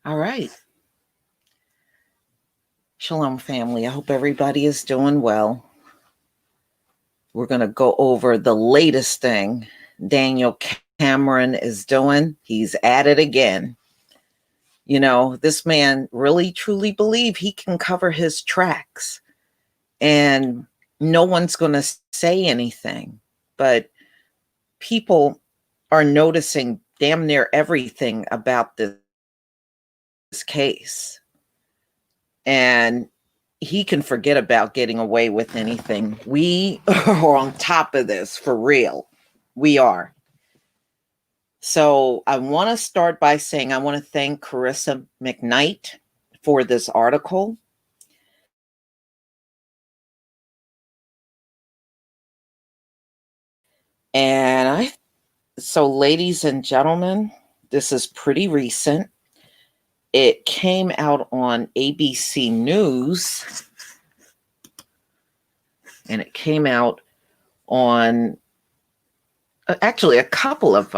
All right. Shalom, family. I hope everybody is doing well. We're going to go over the latest thing Daniel Cameron is doing. He's at it again. You know, this man really truly believes he can cover his tracks and no one's going to say anything. But people are noticing damn near everything about this case. And he can forget about getting away with anything. We are on top of this for real. We are. So I want to start by saying I want to thank Carissa McKnight for this article. So ladies and gentlemen, this is pretty recent. It came out on ABC News, and it came out on actually a couple of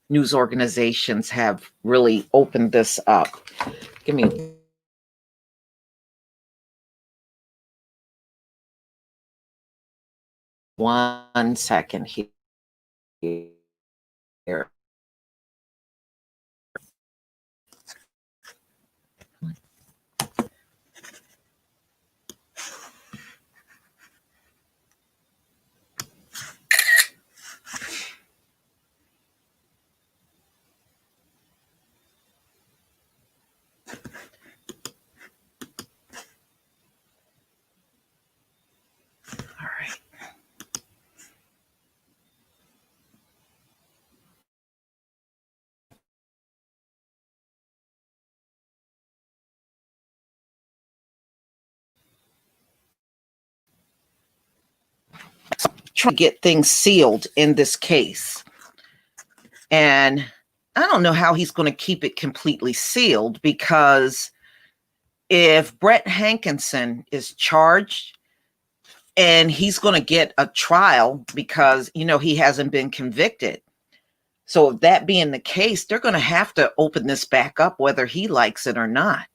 news organizations have really opened this up. Give me one second here. All right. Trying to get things sealed in this case. And I don't know how he's going to keep it completely sealed, because if Brett Hankinson is charged and he's going to get a trial because, you know, he hasn't been convicted. So if that being the case, they're going to have to open this back up whether he likes it or not.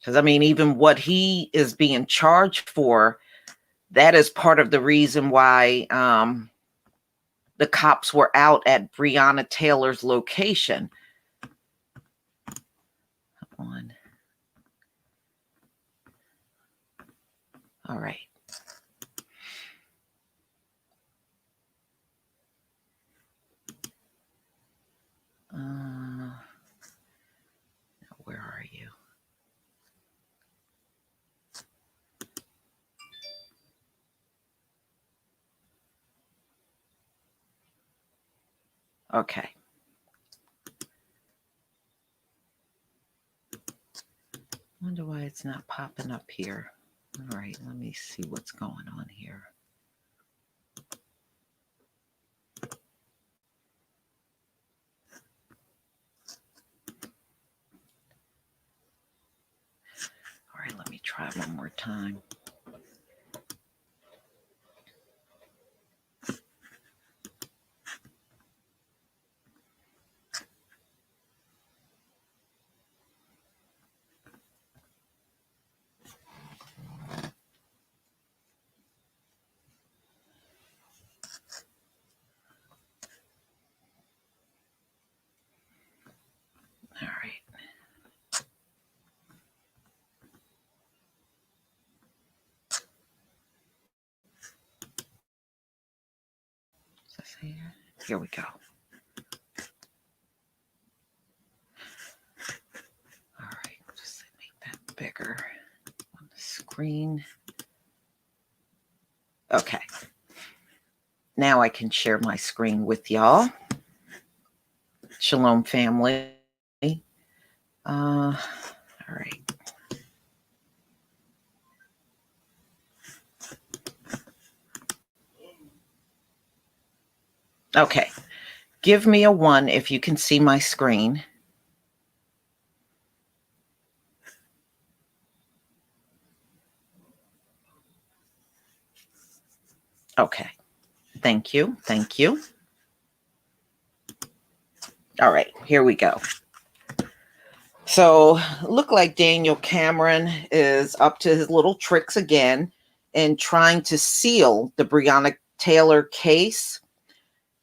Because, I mean, even what he is being charged for, that is part of the reason why the cops were out at Breonna Taylor's location. One. All right. Where are you? Okay. Wonder why it's not popping up here. All right, let me see what's going on here. All right, let me try one more time. All right. Here we go. All right, just make that bigger on the screen. Okay. Now I can share my screen with y'all. Shalom, family. All right. Okay. Give me a 1 if you can see my screen. Okay. Thank you. Thank you. All right, here we go. So, look like Daniel Cameron is up to his little tricks again and trying to seal the Breonna Taylor case.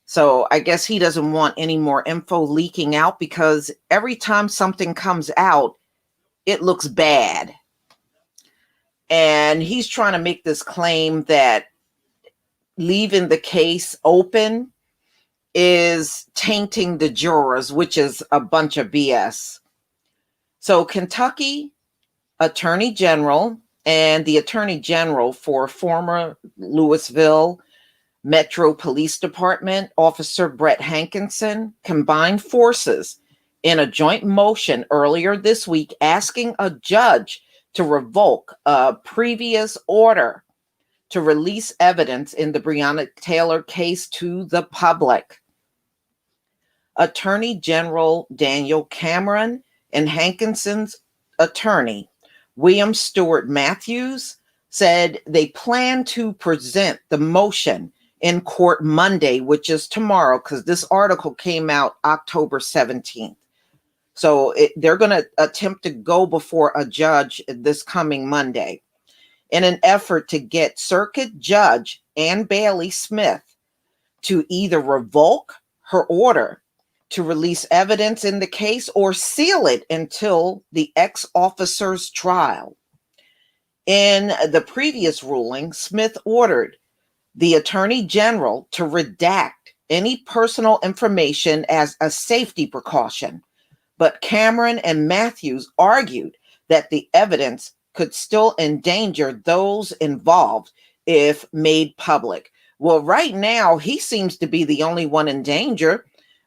So, I guess he doesn't want any more info leaking out because every time something comes out, it looks bad. And he's trying to make this claim that leaving the case open is tainting the jurors, which is a bunch of BS. So, Kentucky Attorney General and the Attorney General for former Louisville Metro Police Department, Officer Brett Hankinson, combined forces in a joint motion earlier this week asking a judge to revoke a previous order to release evidence in the Breonna Taylor case to the public. Attorney General Daniel Cameron and Hankinson's attorney, William Stewart Matthews, said they plan to present the motion in court Monday, which is tomorrow, because this article came out October 17th. So they're going to attempt to go before a judge this coming Monday in an effort to get Circuit Judge Ann Bailey Smith to either revoke her order to release evidence in the case or seal it until the ex-officer's trial. In the previous ruling, Smith ordered the Attorney General to redact any personal information as a safety precaution, but Cameron and Matthews argued that the evidence could still endanger those involved if made public. Well, right now, he seems to be the only one in danger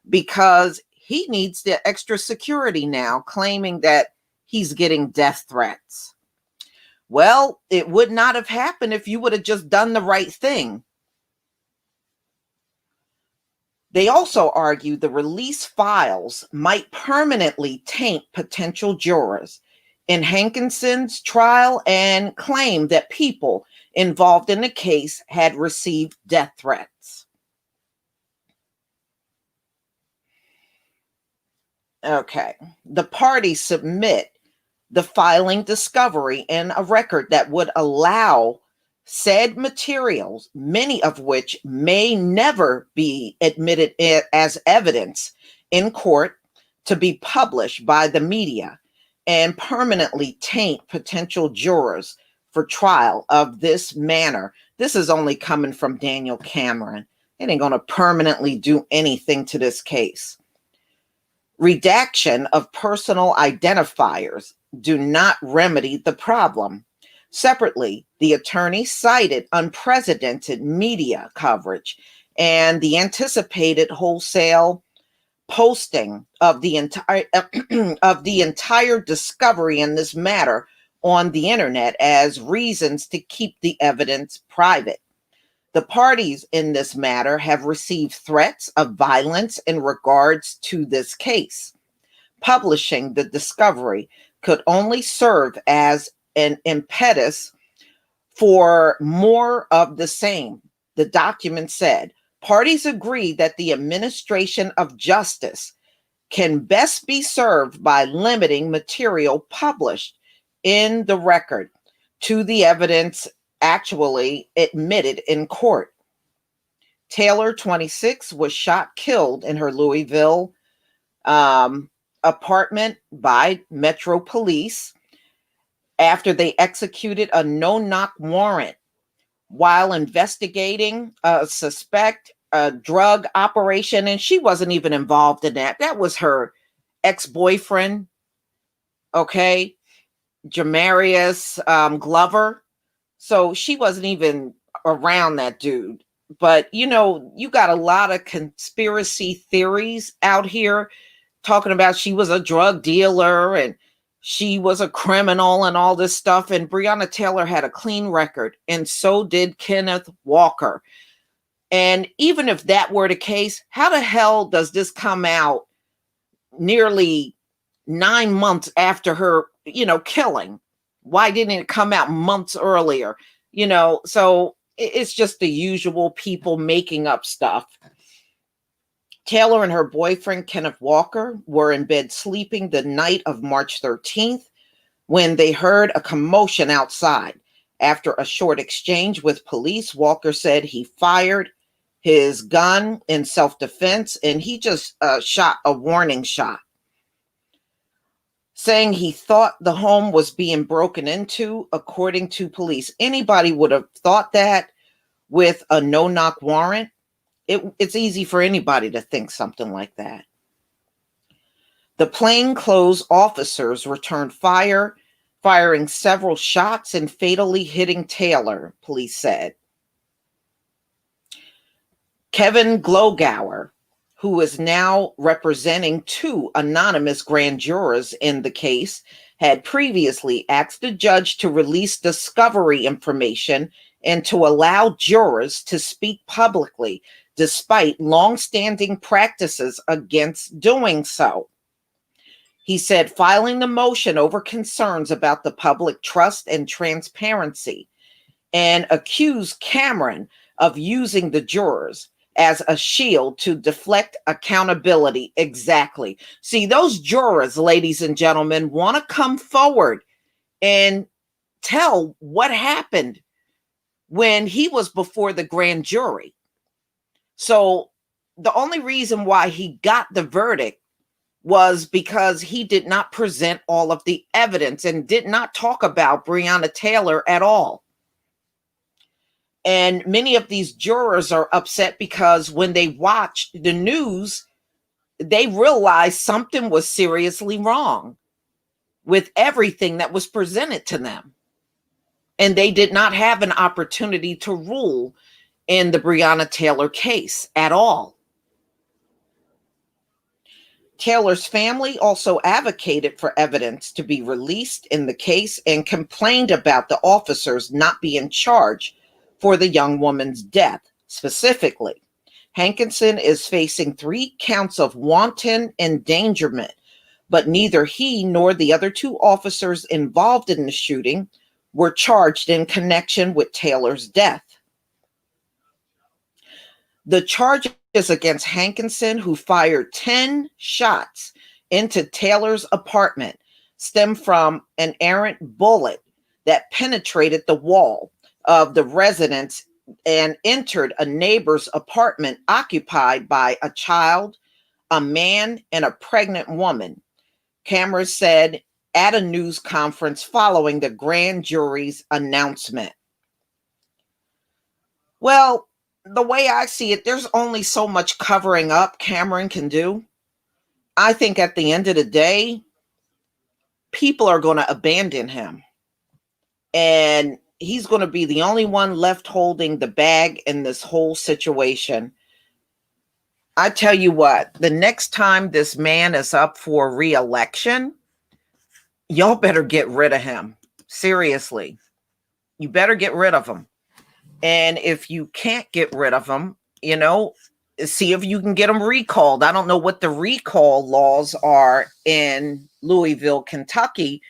because he needs the extra security now, claiming that he's getting death threats. Well, it would not have happened if you would have just done the right thing. They also argue the release files might permanently taint potential jurors in Hankinson's trial and claim that people involved in the case had received death threats. Okay, the parties submit the filing discovery in a record that would allow said materials, many of which may never be admitted as evidence in court, to be published by the media and permanently taint potential jurors for trial of this manner. This is only coming from Daniel Cameron. It ain't going to permanently do anything to this case. Redaction of personal identifiers do not remedy the problem. Separately, the attorney cited unprecedented media coverage and the anticipated wholesale posting of the entire discovery in this matter on the internet as reasons to keep the evidence private. The parties in this matter have received threats of violence in regards to this case. Publishing the discovery could only serve as an impetus for more of the same. The document said, parties agree that the administration of justice can best be served by limiting material published in the record to the evidence actually admitted in court. Taylor, 26, was shot, killed in her Louisville apartment by Metro Police after they executed a no-knock warrant while investigating a suspect drug operation, and she wasn't even involved in that. That was her ex-boyfriend, okay, Jamarius Glover. So she wasn't even around that dude. But, you know, you got a lot of conspiracy theories out here talking about she was a drug dealer and she was a criminal and all this stuff. And Breonna Taylor had a clean record, and so did Kenneth Walker. And even if that were the case, how the hell does this come out nearly 9 months after her, killing? Why didn't it come out months earlier? So it's just the usual people making up stuff. Taylor and her boyfriend, Kenneth Walker, were in bed sleeping the night of March 13th when they heard a commotion outside. After a short exchange with police, Walker said he fired his gun in self-defense and he just shot a warning shot, saying he thought the home was being broken into. According to police, anybody would have thought that with a no-knock warrant. It's easy for anybody to think something like that. The plainclothes officers returned fire, firing several shots and fatally hitting Taylor, police said. Kevin Glogauer, who is now representing two anonymous grand jurors in the case, had previously asked the judge to release discovery information and to allow jurors to speak publicly, despite long-standing practices against doing so. He said filing the motion over concerns about the public trust and transparency, and accused Cameron of using the jurors as a shield to deflect accountability. Exactly. See, those jurors, ladies and gentlemen, want to come forward and tell what happened when he was before the grand jury. So the only reason why he got the verdict was because he did not present all of the evidence and did not talk about Breonna Taylor at all. And many of these jurors are upset because when they watched the news, they realized something was seriously wrong with everything that was presented to them. And they did not have an opportunity to rule in the Breonna Taylor case at all. Taylor's family also advocated for evidence to be released in the case and complained about the officers not being charged for the young woman's death. Specifically, Hankinson is facing 3 counts of wanton endangerment, but neither he nor the other 2 officers involved in the shooting were charged in connection with Taylor's death. The charges against Hankinson, who fired 10 shots into Taylor's apartment, stem from an errant bullet that penetrated the wall of the residence and entered a neighbor's apartment occupied by a child, a man, and a pregnant woman, cameras said at a news conference following the grand jury's announcement. Well, the way I see it, there's only so much covering up Cameron can do. I think at the end of the day, people are going to abandon him. And he's going to be the only one left holding the bag in this whole situation. I tell you what, the next time this man is up for re-election, y'all better get rid of him. Seriously. You better get rid of him. And if you can't get rid of him, see if you can get him recalled. I don't know what the recall laws are in Louisville, Kentucky,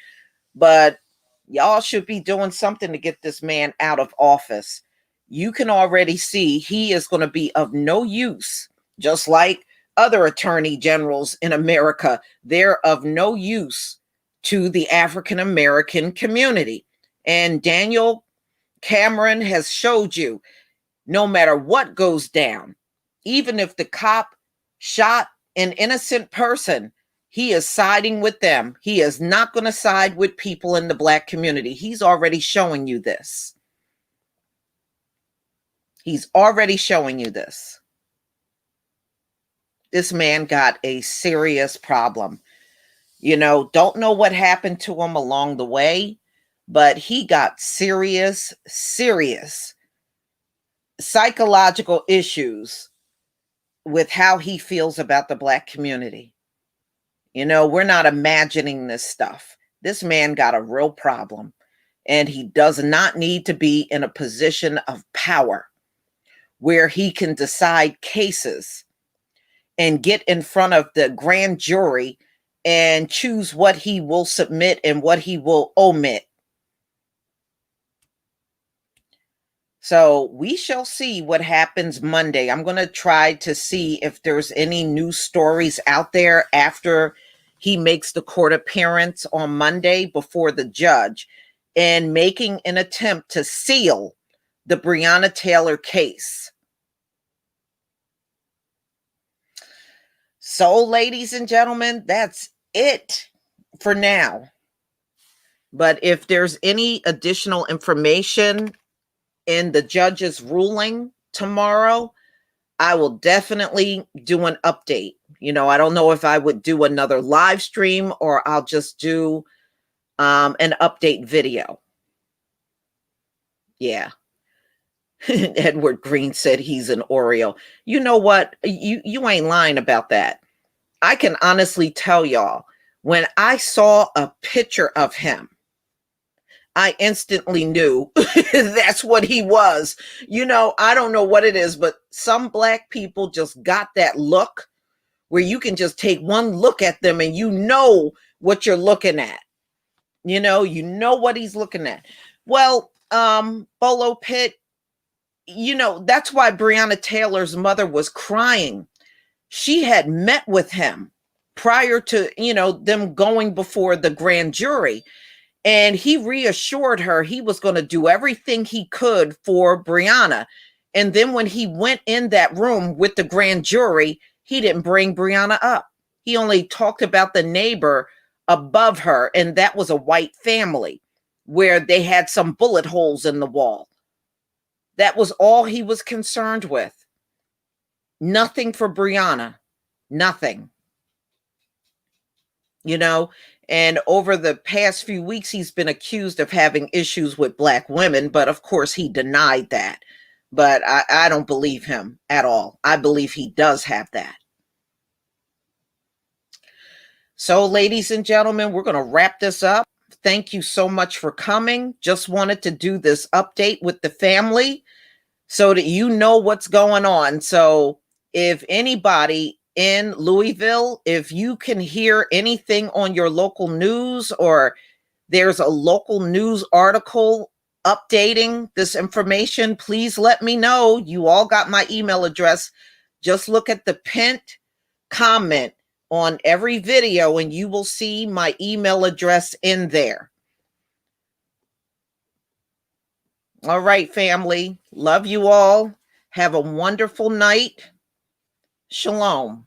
but y'all should be doing something to get this man out of office. You can already see he is going to be of no use, just like other attorney generals in America. They're of no use to the African American community. And Daniel Cameron has showed you, no matter what goes down, even if the cop shot an innocent person, he is siding with them. He is not going to side with people in the Black community. He's already showing you this. He's already showing you this. This man got a serious problem. Don't know what happened to him along the way, but he got serious psychological issues with how he feels about the Black community. We're not imagining this stuff. This man got a real problem, and he does not need to be in a position of power where he can decide cases and get in front of the grand jury and choose what he will submit and what he will omit. So we shall see what happens Monday. I'm going to try to see if there's any news stories out there after he makes the court appearance on Monday before the judge, and making an attempt to seal the Breonna Taylor case. So, ladies and gentlemen, that's it for now. But if there's any additional information in the judge's ruling tomorrow, I will definitely do an update. I don't know if I would do another live stream or I'll just do an update video. Yeah. Edward Green said he's an Oreo. You know what? You ain't lying about that. I can honestly tell y'all, when I saw a picture of him, I instantly knew that's what he was. I don't know what it is, but some Black people just got that look where you can just take one look at them and you know what you're looking at. You know what he's looking at. Well, Bolo Pitt, that's why Breonna Taylor's mother was crying. She had met with him prior to, them going before the grand jury. And he reassured her he was going to do everything he could for Breonna. And then when he went in that room with the grand jury, he didn't bring Breonna up. He only talked about the neighbor above her, and that was a white family where they had some bullet holes in the wall. That was all he was concerned with. Nothing for Breonna. Nothing. And over the past few weeks, he's been accused of having issues with Black women, but of course he denied that. But I don't believe him at all. I believe he does have that. So, ladies and gentlemen, we're going to wrap this up. Thank you so much for coming. Just wanted to do this update with the family so that you know what's going on. So if anybody in Louisville, if you can hear anything on your local news, or there's a local news article updating this information, please let me know. You all got my email address. Just look at the pinned comment on every video and you will see my email address in there. All right, family. Love you all. Have a wonderful night. Shalom.